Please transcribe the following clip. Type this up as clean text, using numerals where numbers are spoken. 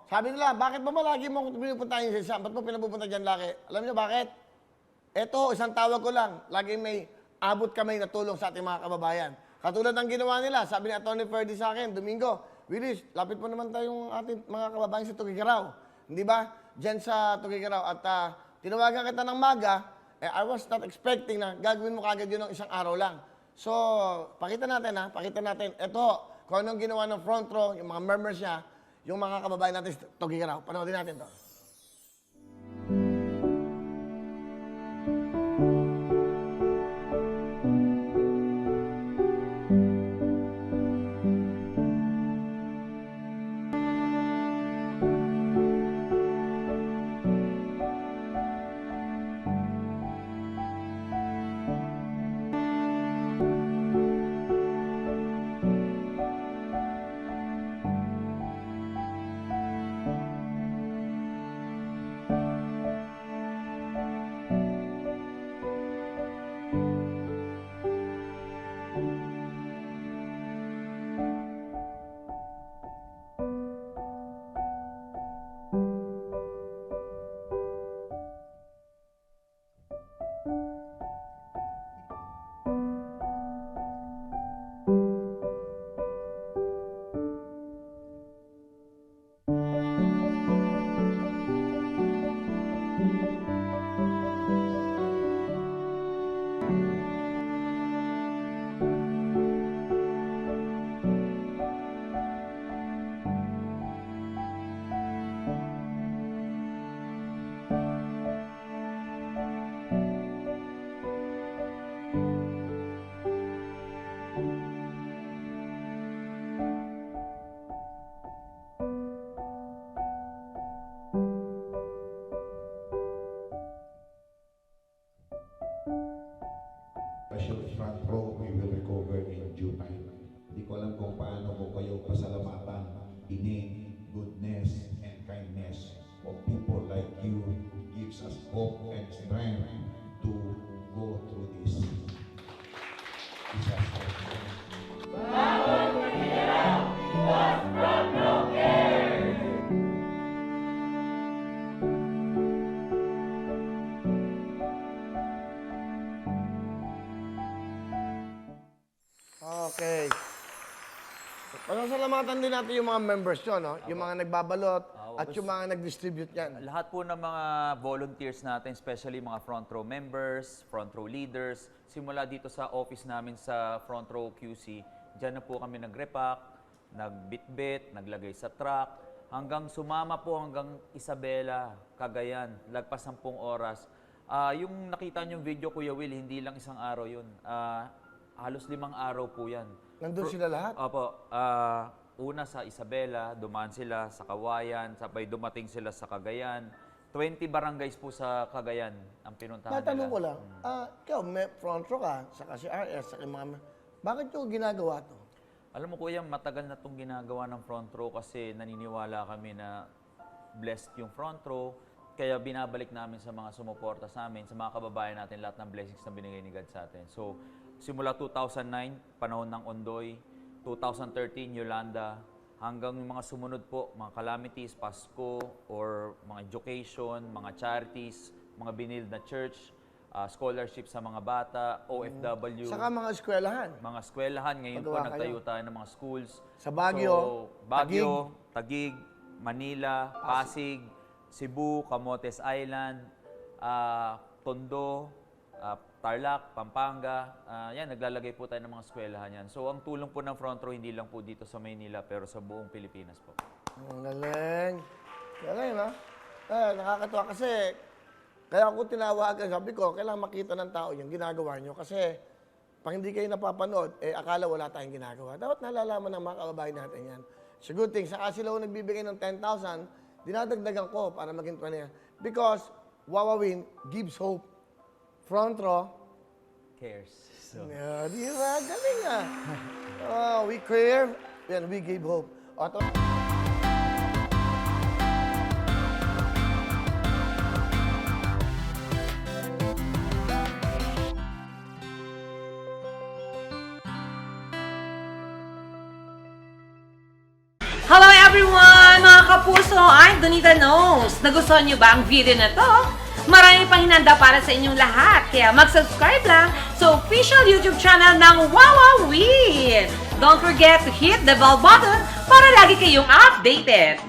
sabi nila, bakit ba malagi mo pinupuntahin sa isa? Ba't mo pinapupunta dyan laki? Alam niyo bakit? Ito, isang tawag ko lang. Laging may abot kamay na tulong sa ating mga kababayan. Katulad ng ginawa nila, sabi ni Atty. Ferdy sa akin, Domingo, Willis, lapit mo naman tayong ating mga kababayan sa Tugigaraw. Hindi ba? Diyan sa Tugigaraw. At tinawagan kita ng maga, I was not expecting na gagawin mo kagad yun ng isang araw lang. So, pakita natin pakita natin. Ito, kung anong ginawa ng front row, yung mga members niya, yung mga kababayan natin sa Tugigaraw. Panoodin natin to. Yung front row, we will recover in due time. Hindi ko alam kung paano ko kayo pasalamatan, in goodness and kindness of people like you gives us hope and strength to go through this disaster. Bawat mahirap, was from no care. Okay. Pasasalamatan din natin yung mga members nyo, no? Yung mga nagbabalot at yung mga nag-distribute yan. Lahat po ng mga volunteers natin, especially mga front row members, front row leaders, simula dito sa office namin sa front row QC, dyan na po kami nag-repack, nag-bitbit, naglagay sa truck, hanggang sumama po hanggang Isabela, Cagayan, lagpas 10 oras. Yung nakita niyong video, Kuya Will, hindi lang isang araw yun. Halos 5 araw po yan. Nandun sila lahat? Opo. Una sa Isabela, dumaan sila sa Kawayan, sabay dumating sila sa Cagayan. 20 barangays po sa Cagayan ang pinuntahan nila. Natanong ko lang, ikaw, may front row ka, saka si RS, saka yung mga... Bakit nyo ginagawa to? Alam mo kuya, matagal na itong ginagawa ng front row kasi naniniwala kami na blessed yung front row. Kaya binabalik namin sa mga sumuporta sa amin, sa mga kababayan natin, lahat ng blessings na binigay ni God sa atin. So, simula 2009, panahon ng Ondoy, 2013, Yolanda, hanggang yung mga sumunod po, mga calamities, Pasko, or mga education, mga charities, mga binild na church, scholarship sa mga bata, OFW. Saka mga eskwelahan. Mga eskwelahan. Ngayon po, Pagawa nagtayo tayo ng mga schools. Sa Baguio, Baguio, Taguig, Manila, Pasig, Cebu, Camotes Island, Tondo, Tarlac, Pampanga, yan, naglalagay po tayo ng mga eskwelahan yan. So, ang tulong po ng front row, hindi lang po dito sa Maynila, pero sa buong Pilipinas po. Ang galing. Galing, no? Nakakatuwa kasi, kaya ako tinawagan, sabi ko, kailangan makita ng tao yung ginagawa nyo. Kasi, pag hindi kayo napapanood, akala wala tayong ginagawa. Dapat nalalaman ng mga kababayan natin yan. It's a good thing. Saka sila nagbibigay ng 10,000, dinadagdagan ko para maging 20. Because, Wawawin gives hope. Front row. Cares. So, Yeah, di ba? Galing we care and we give hope. Hello everyone! Mga kapuso, Donita knows. Nagustuhan niyo ba ang video na to? Marami pang hinanda para sa inyong lahat. Kaya mag-subscribe lang sa official YouTube channel ng Wowowin. Don't forget to hit the bell button para lagi kayong updated.